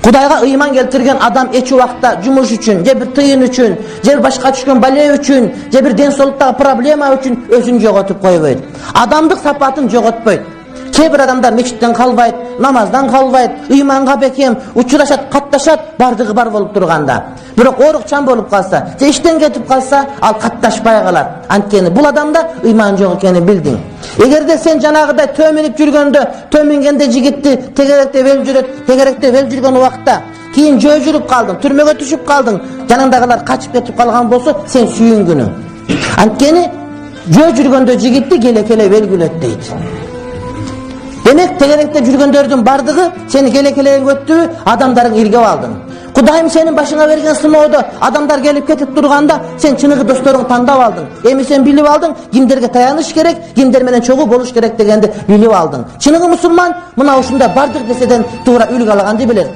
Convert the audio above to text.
Кудайга ыйман келтирген адам эч убакта жумуш үчүн, же бир тыйын үчүн, же бир башка түшкөн бале үчүн, же бир ден соолуктагы проблема үчүн өзүн жоготуп койбойт. Адамдык сапатын жоготпойт. Кээ бир адамдар мечиттен калбайт, намаздан калбайт, ыйманга бекем, учурашат, катташат, бардыгы бар болуп турганда. Бирок оорукчан болуп калса, же иштен кетип калса, ал катташпай калат. Анткени бул адамда ыйман жок экенин билдиң. Эгерде сен жанагыдай төмүнүп жүргөндө, төмөнгенде жигитти тегеректе бел жүрөт, тегеректе бел жүргөн убакта, кийин жөө жүрүп калдың, түрмөгө түшүп калдың, жаныңдагылар качып кетип калган болсо, сен сүйүнгүнүң. Анткени жөө жүргөндө жигитти келекеле белгилет дейт. Демек тегеректе жүргөндөрдүн бардыгы сени келекелең өттү, адамдарың иргеп алдың. Кудайым сенин башыңа берген сыноодо адамдар келип кетип турганда сен чыныгы досторуңду тандап алдың. Эми сен билип алдың, кимдерге таяныш керек, кимдер менен чогуу болуш керек дегенди билип алдың. Чыныгы мусулман мына ушундай бардык нерседен туура үлгү алганды билет.